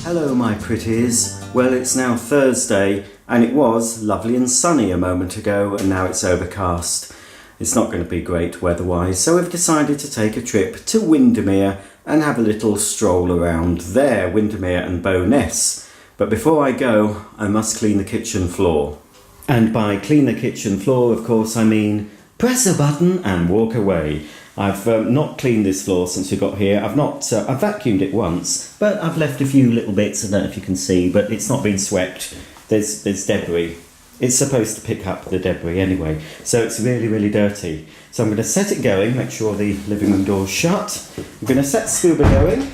Hello my pretties. Well, it's now Thursday and it was lovely and sunny a moment ago and now it's overcast. It's not going to be great weather-wise, so we've decided to take a trip to Windermere and have a little stroll around there, Windermere and Bowness. But before I go, I must clean the kitchen floor. And by clean the kitchen floor, of course, I mean press a button and walk away. I've not cleaned this floor since we got here. I've vacuumed it once, but I've left a few little bits. I don't know if you can see, but it's not been swept. There's debris. It's supposed to pick up the debris anyway, so it's really, really dirty. So I'm going to set it going, make sure the living room door's shut. I'm going to set Scuba going.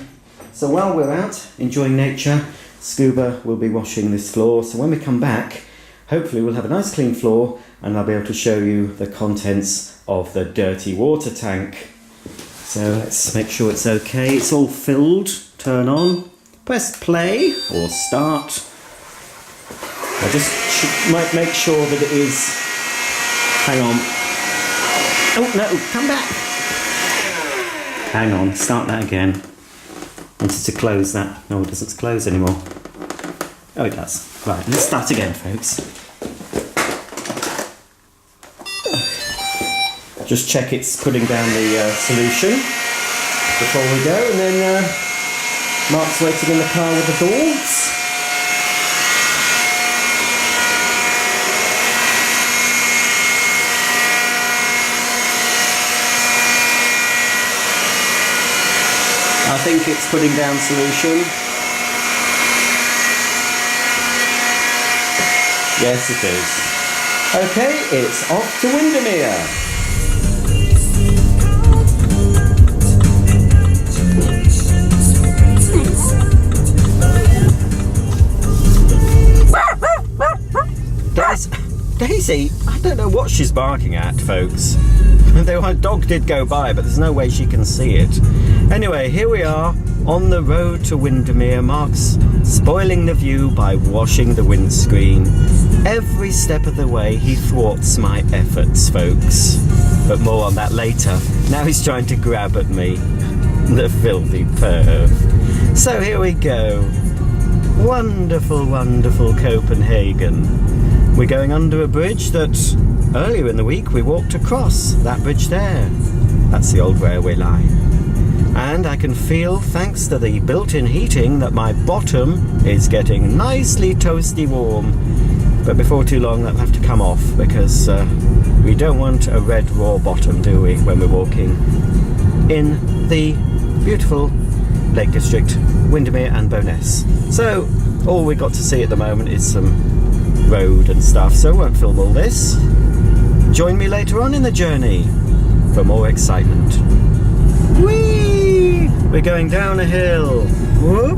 So while we're out enjoying nature, Scuba will be washing this floor. So when we come back, hopefully we'll have a nice clean floor and I'll be able to show you the contents of the dirty water tank. So let's make sure it's okay. It's all filled. Turn on. Press play or start. I just might make sure that it is. Hang on. Oh no, come back. Hang on, start that again. Wanted to close that. No, it doesn't close anymore. Oh, it does. Right, let's start again, folks. Just check it's putting down the solution before we go, and then Mark's waiting in the car with the dogs. I think it's putting down solution. Yes, it is. Okay, it's off to Windermere. Daisy, I don't know what she's barking at, folks. The dog did go by, but there's no way she can see it. Anyway, here we are on the road to Windermere. Mark's spoiling the view by washing the windscreen. Every step of the way he thwarts my efforts, folks. But more on that later. Now he's trying to grab at me. The filthy perv. So here we go. Wonderful, wonderful Copenhagen. We're going under a bridge that earlier in the week we walked across. That bridge there. That's the old railway line. And I can feel, thanks to the built-in heating, that my bottom is getting nicely toasty warm. But before too long that'll have to come off because we don't want a red raw bottom, do we, when we're walking in the beautiful Lake District, Windermere and Bowness. So all we got to see at the moment is some road and stuff, so I won't film all this. Join me later on in the journey for more excitement. Whee! We're going down a hill. Whoop!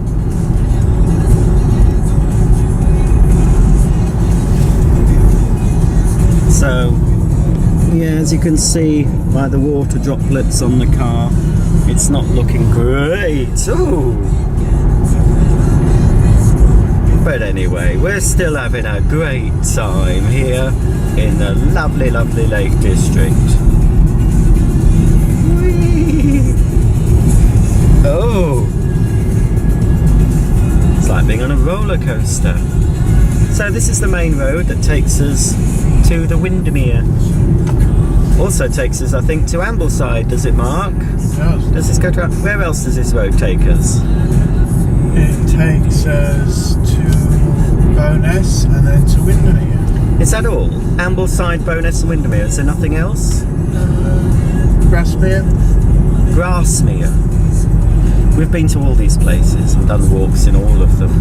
So, yeah, as you can see by the water droplets on the car, it's not looking great. Ooh! But anyway, we're still having a great time here in the lovely, lovely Lake District. Whee! Oh! It's like being on a roller coaster. So this is the main road that takes us to the Windermere. Also takes us, I think, to Ambleside, does it, Mark? It does. Does this go to... Where else does this road take us? It takes us to Bowness and then to Windermere. Is that all? Ambleside, Bowness and Windermere. Is there nothing else? Grasmere. Grasmere. We've been to all these places and done walks in all of them.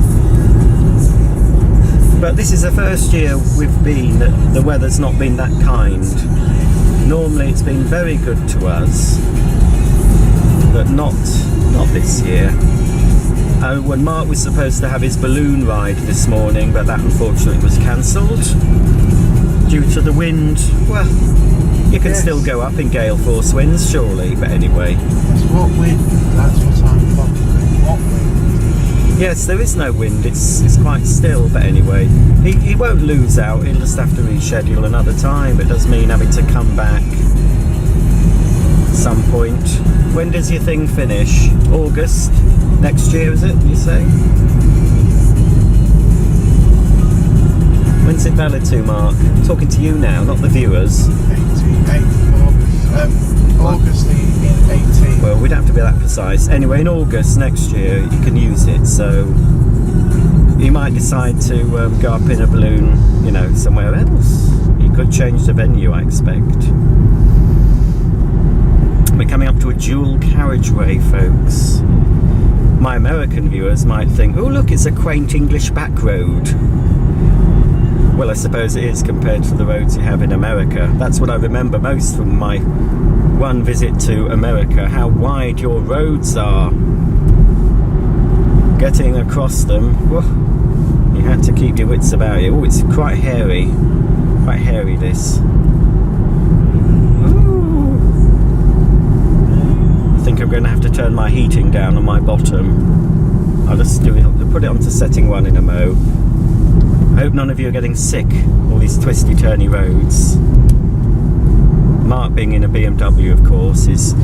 But this is the first year we've been that the weather's not been that kind. Normally it's been very good to us, but not this year. When Mark was supposed to have his balloon ride this morning, but that unfortunately was cancelled due to the wind. Well, you can still go up in gale force winds, surely, but anyway. That's what wind, that's what I'm wondering. What wind? Yes, there is no wind, it's quite still, but anyway. He won't lose out, he'll just have to reschedule another time. It does mean having to come back some point. When does your thing finish? August next year, is it, you say? When's it valid to, Mark? I'm talking to you now, not the viewers. 8th of August in 18. Well, we'd have to be that precise. Anyway, in August next year, you can use it, so you might decide to go up in a balloon, you know, somewhere else. You could change the venue, I expect. We're coming up to a dual carriageway, folks. My American viewers might think, oh look, it's a quaint English back road. Well, I suppose it is compared to the roads you have in America. That's what I remember most from my one visit to America, how wide your roads are. Getting across them, whoa, you had to keep your wits about you. Oh, it's quite hairy. Quite hairy, this. Ooh. I think I'm going to have to turn my heating down on my bottom. I'll just put it onto setting 1 in a mo. I hope none of you are getting sick, all these twisty turny roads. Mark, being in a BMW of course, is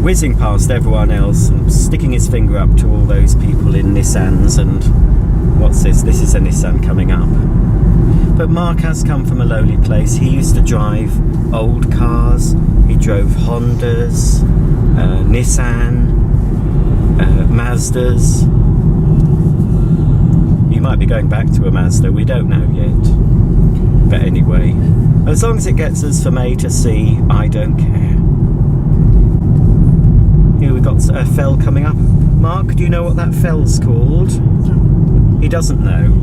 whizzing past everyone else and sticking his finger up to all those people in Nissans and... what's this? This is a Nissan coming up. But Mark has come from a lowly place. He used to drive old cars. He drove Hondas, Nissan, Mazdas. You might be going back to a Mazda, we don't know yet. But anyway, as long as it gets us from A to C, I don't care. Here we've got a fell coming up. Mark, do you know what that fell's called? He doesn't know.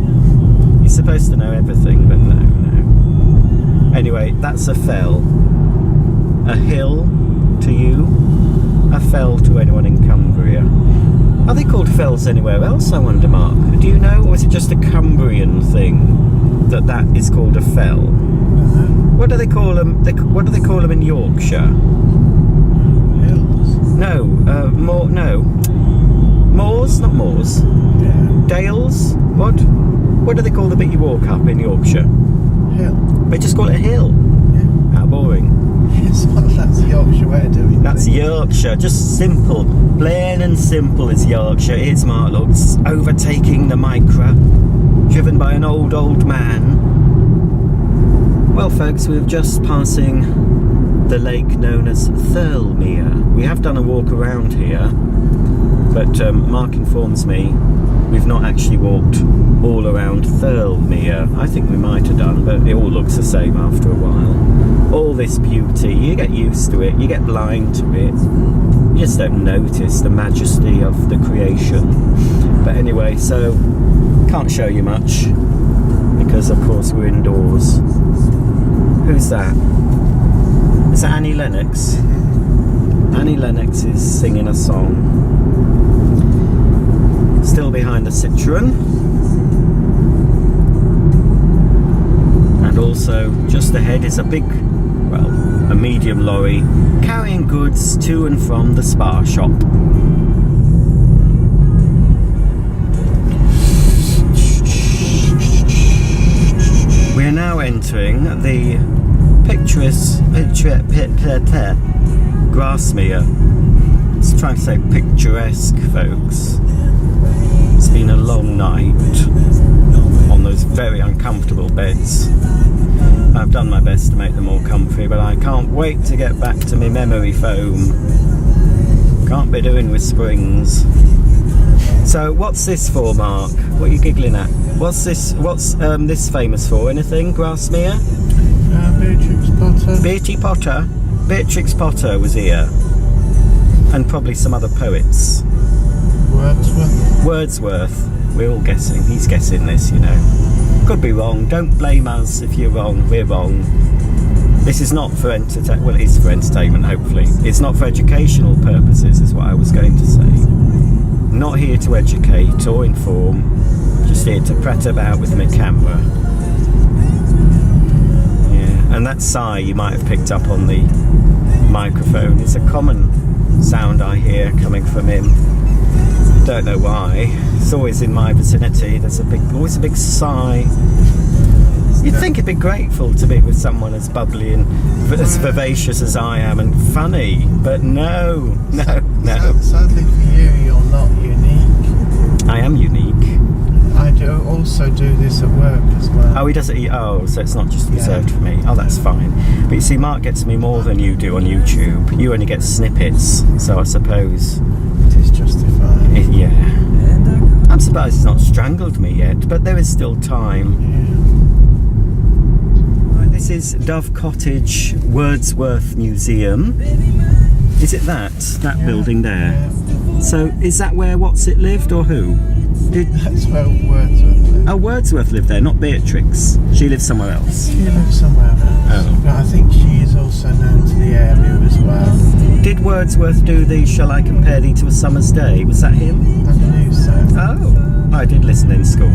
He's supposed to know everything, but no. Anyway, that's a fell. A hill to you, a fell to anyone in Cumbria. Are they called fells anywhere else, I wonder, Mark? Do you know, or is it just a Cumbrian thing that is called a fell? What do they call them? What do they call them in Yorkshire? Hills. No, moors, not moors. Yeah. Dales. What do they call the bit you walk up in Yorkshire? Hill. They just call it a hill. Yeah. How boring. Yes, that's Yorkshire way of doing it. That's Yorkshire, just simple, plain and simple is Yorkshire. Here's Mark, looks overtaking the Micra, driven by an old man. Well, folks, we're just passing the lake known as Thirlmere. We have done a walk around here, but Mark informs me we've not actually walked all around Thirlmere. I think we might have done, but it all looks the same after a while. All this beauty, you get used to it, you get blind to it, you just don't notice the majesty of the creation. But anyway, so can't show you much because of course we're indoors. Who's that? Is that Annie Lennox? Annie Lennox is singing a song. Still behind the Citroen. And also just ahead is a medium lorry carrying goods to and from the spa shop. We are now entering the picturesque Grasmere. Let's try to say picturesque, folks. It's been a long night on those very uncomfortable beds. I've done my best to make them all comfy, but I can't wait to get back to my memory foam. Can't be doing with springs. So what's this for, Mark? What are you giggling at? What's this famous for? Anything? Grasmere? Beatrix Potter. Beatrix Potter was here. And probably some other poets. Wordsworth. We're all guessing. He's guessing this, you know. Could be wrong. Don't blame us if you're wrong. We're wrong. This is not for entertainment. Well, it is for entertainment, hopefully. It's not for educational purposes, is what I was going to say. Not here to educate or inform. Just here to prat about with my camera. Yeah, and that sigh you might have picked up on the microphone. It's a common sound I hear coming from him. Don't know why. It's always in my vicinity. There's always a big sigh. You'd think it'd be grateful to be with someone as bubbly and as vivacious as I am and funny, but no. Sadly for you, you're not unique. I am unique. I also do this at work as well. Oh, he does it. Oh, so it's not just reserved for me. Oh, that's fine. But you see, Mark gets me more than you do on YouTube. You only get snippets, so I suppose It is justified. yeah. I'm surprised he's not strangled me yet, but there is still time. Right, this is Dove Cottage Wordsworth Museum. Is it that building there? Yeah. So is that where What's-It lived, or who? That's where Wordsworth lived. Oh, Wordsworth lived there, not Beatrix. She lives somewhere else. She lives somewhere else. Oh. But I think she is also known to the area as well. Did Wordsworth do the Shall I Compare Thee to a Summer's Day? Was that him? I believe so. Oh, I did listen in school.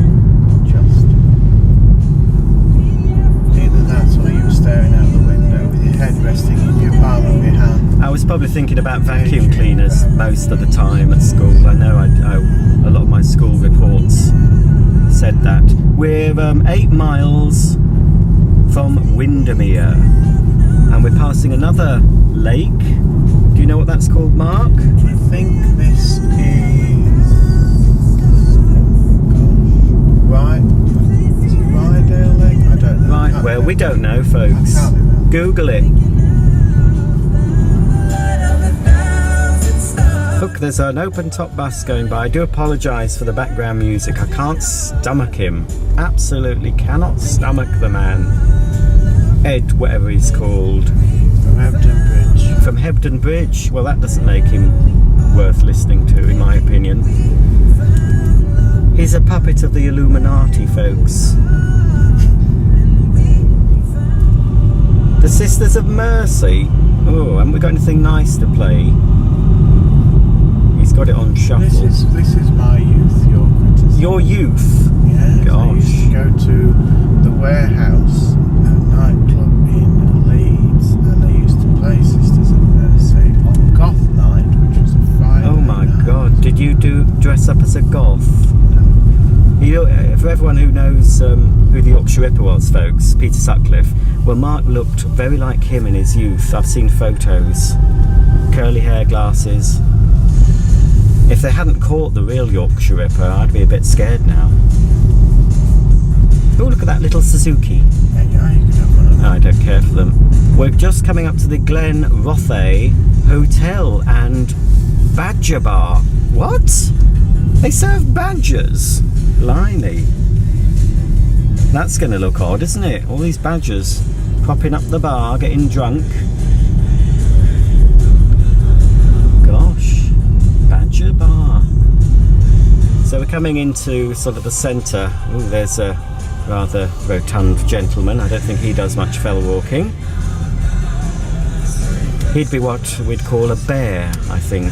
Just. Either that or you were staring out the window with your head resting in your palm of your hand. I was probably thinking about vacuum cleaners most of the time at school. I know a lot of my school reports said that. We're 8 miles from Windermere, and we're passing another lake. Do you know what that's called, Mark? I think this is... Right. Is it Rydale Lake? I don't know. Right, well, we don't know, folks. I can't remember. Google it. Look, there's an open-top bus going by. I do apologise for the background music. I can't stomach him. Absolutely cannot stomach the man. Ed, whatever he's called. From Hebden Bridge. From Hebden Bridge. Well, that doesn't make him worth listening to, in my opinion. He's a puppet of the Illuminati, folks. The Sisters of Mercy. Oh, haven't we got anything nice to play? He's got it on shuffle. This is my youth, your criticism. Your youth? Yeah, Gosh. I used to go to the Warehouse, a nightclub in Leeds, and they used to play Sisters of Mercy on Goth Night, which was a Friday Oh my night. God! Did you dress up as a goth? You know, for everyone who knows who the Yorkshire Ripper was, folks, Peter Sutcliffe. Well, Mark looked very like him in his youth. I've seen photos. Curly hair, glasses. If they hadn't caught the real Yorkshire Ripper, I'd be a bit scared now. Oh, look at that little Suzuki. Yeah, you could have one of them. I don't care for them. We're just coming up to the Glen Rothay Hotel and Badger Bar. What? They serve badgers? Blimey. That's going to look odd, isn't it? All these badgers propping up the bar, getting drunk. Gosh. Badger Bar. So we're coming into sort of the centre. Oh, there's a rather rotund gentleman. I don't think he does much fell walking. He'd be what we'd call a bear, I think,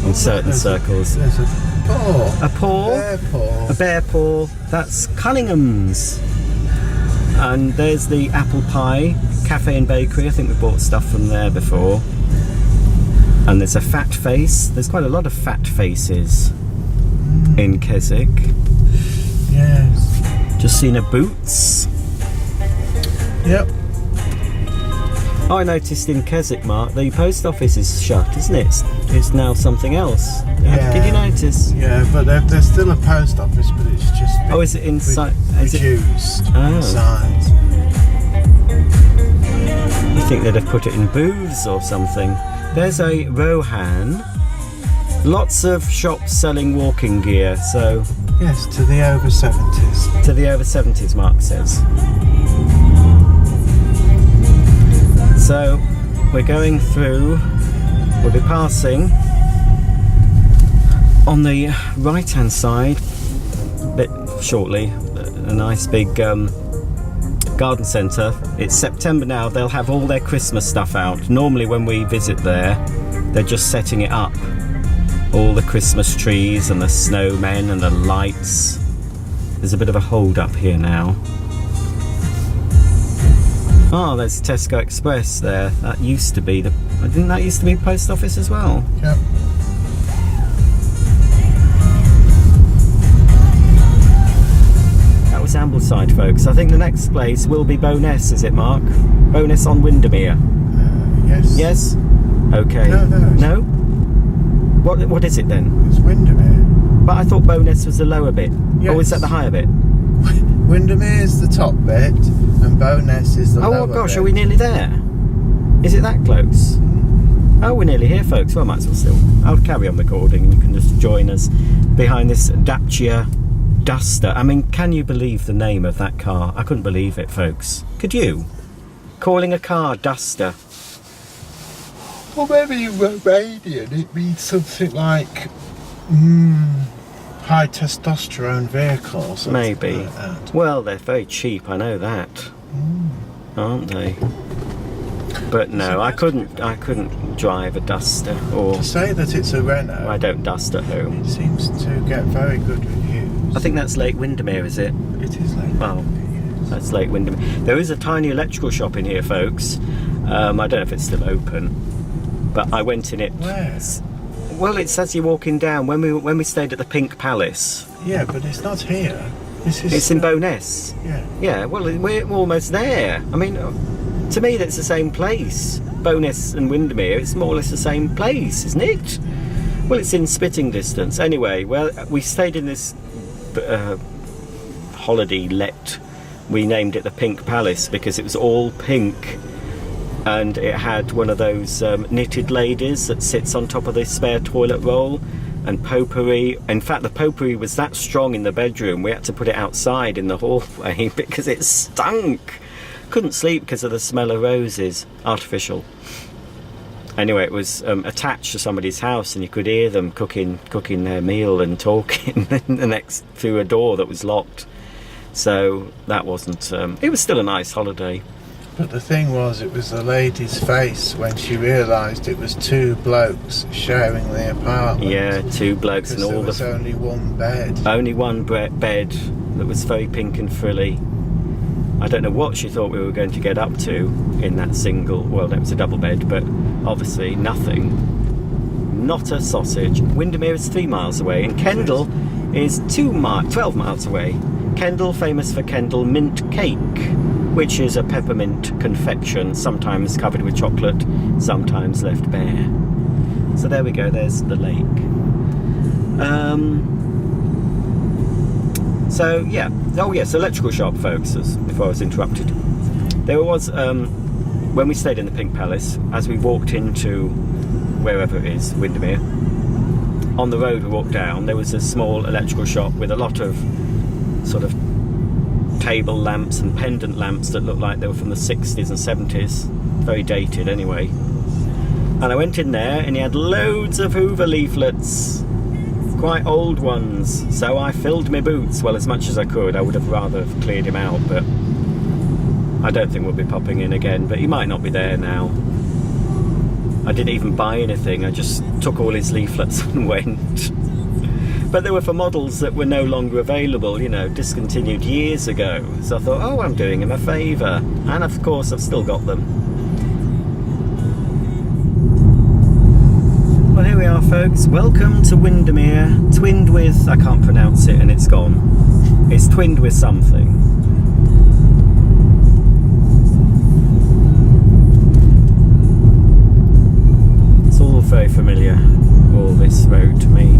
in certain circles. There's a paw. A paw? Bear paw. A bear paw. That's Cunningham's. And there's the Apple Pie Cafe and Bakery. I think we bought stuff from there before. And there's a Fat Face. There's quite a lot of fat faces in Keswick. Yes. Just seen a Boots. Yep. Oh, I noticed in Keswick, Mark, the post office is shut, isn't it? It's now something else. Yeah. Did you notice? Yeah, but there's still a post office, but it's just Oh, is it inside? Is it? reduced Oh. in size. You think they'd have put it in booths or something? There's a Rohan. Lots of shops selling walking gear, so Yes, to the over 70s. to the over 70s, Mark says. So we're going through, we'll be passing on the right hand side a bit shortly, a nice big garden centre. It's September now, they'll have all their Christmas stuff out. Normally when we visit there, they're just setting it up. All the Christmas trees and the snowmen and the lights. There's a bit of a hold up here now. Oh, there's Tesco Express there. That used to be didn't that used to be post office as well? Yep. That was our Ambleside, folks. I think the next place will be Bowness, is it, Mark? Bowness on Windermere. Yes. Yes? Okay. No? What is it then? It's Windermere. But I thought Bowness was the lower bit. Yes. Or is that the higher bit? Windermere is the top bit, and Bowness is the lower bit. Oh gosh, are we nearly there? Is it that close? Oh, we're nearly here, folks. Well, I might as well still. I'll carry on recording and you can just join us behind this Dacia Duster. I mean, can you believe the name of that car? I couldn't believe it, folks. Could you? Calling a car Duster. Well, maybe in Romanian it means something like high testosterone vehicle or something. Maybe. Like that. Well, they're very cheap, I know that. Aren't they? But no, I couldn't drive a Duster, or To say that it's a Renault, I don't dust at home. it seems to get very good reviews. I think that's Lake Windermere, is it? It is like Oh, that's Lake Windermere. There is a tiny electrical shop in here, folks. I don't know if it's still open, but I went in it. Where? Well, it's as you're walking down. When we stayed at the Pink Palace. Yeah, but it's not here. It's in Bowness. Yeah. Yeah, well, we're almost there. I mean, to me, that's the same place. Bowness and Windermere, it's more or less the same place, isn't it? Well, it's in spitting distance. Anyway, well, we stayed in this holiday let. We named it the Pink Palace because it was all pink. And it had one of those knitted ladies that sits on top of the spare toilet roll, and potpourri. In fact, the potpourri was that strong in the bedroom we had to put it outside in the hallway because it stunk. Couldn't sleep because of the smell of roses. Artificial. Anyway, it was attached to somebody's house, and you could hear them cooking their meal and talking through a door that was locked. So that wasn't. It was still a nice holiday. But the thing was, it was the lady's face when she realised it was two blokes sharing the apartment. Yeah, two blokes and all there was only one bed. Only one bed that was very pink and frilly. I don't know what she thought we were going to get up to in that single. Well, it was a double bed, but obviously nothing. Not a sausage. Windermere is 3 miles away, and Kendal is 12 miles away. Kendal, famous for Kendal mint cake, which is a peppermint confection, sometimes covered with chocolate, sometimes left bare. So there we go, there's the lake. So yeah, oh yes, electrical shop, folks, before I was interrupted. There was, when we stayed in the Pink Palace, as we walked into wherever it is, Windermere, on the road we walked down, there was a small electrical shop with a lot of sort of table lamps and pendant lamps that looked like they were from the 60s and 70s, very dated anyway. And I went in there and he had loads of Hoover leaflets, quite old ones, so I filled my boots, well, as much as I could. I would have rather have cleared him out, but I don't think we'll be popping in again, but he might not be there now. I didn't even buy anything, I just took all his leaflets and went. But they were for models that were no longer available, you know, discontinued years ago. So I thought, oh, I'm doing him a favour. And of course, I've still got them. Well, here we are, folks. Welcome to Windermere, twinned with, I can't pronounce it and it's gone. It's twinned with something. It's all very familiar, all this road to me.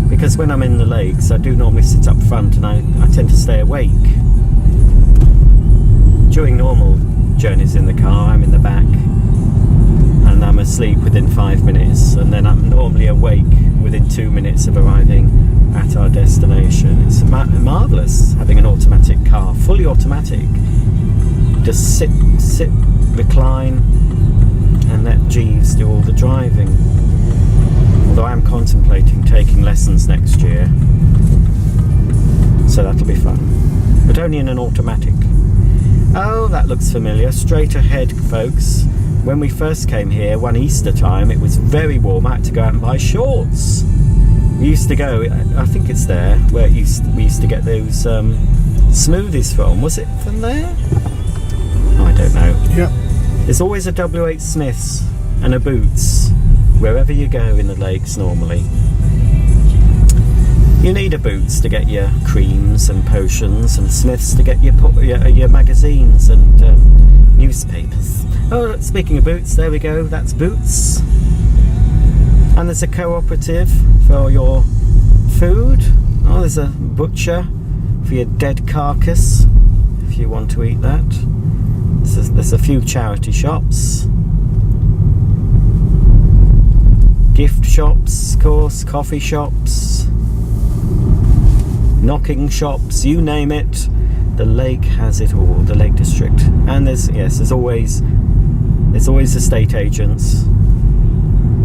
Because when I'm in the lakes, I do normally sit up front and I tend to stay awake. During normal journeys in the car, I'm in the back and I'm asleep within 5 minutes, and then I'm normally awake within 2 minutes of arriving at our destination. It's marvellous having an automatic car, fully automatic. Just sit, recline, and let Jeeves do all the driving. Although I am contemplating taking lessons next year, so that'll be fun, but only in an automatic. Oh, that looks familiar. Straight ahead, folks. When we first came here one Easter time, it was very warm. I had to go out and buy shorts. We used to go, I think it's there where we used to get those smoothies from. Was it from there? Oh, I don't know. Yeah. There's always a W.H. Smith's and a Boots wherever you go in the lakes normally. You need a Boots to get your creams and potions, and Smith's to get your magazines and newspapers. Oh, speaking of Boots, there we go, that's Boots. And there's a cooperative for your food. Oh, there's a butcher for your dead carcass, if you want to eat that. There's a few charity shops. Gift shops, of course, coffee shops, knocking shops, you name it. The lake has it all, the Lake District. And there's always estate agents,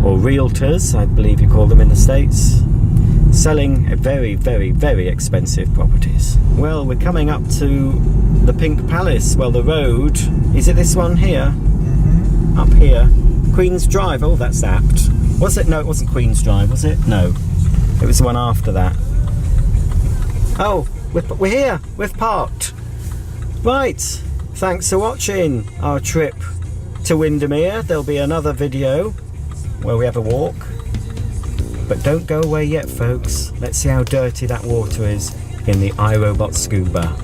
or realtors, I believe you call them in the States, selling very, very, very expensive properties. Well, we're coming up to the Pink Palace. Well, the road, is it this one here? Mm-hmm. Up here. Queen's Drive, oh, that's apt. Was it? No, it wasn't Queen's Drive, was it? No. It was the one after that. Oh, we're here. We've parked. Right. Thanks for watching our trip to Windermere. There'll be another video where we have a walk. But don't go away yet, folks. Let's see how dirty that water is in the iRobot Scuba.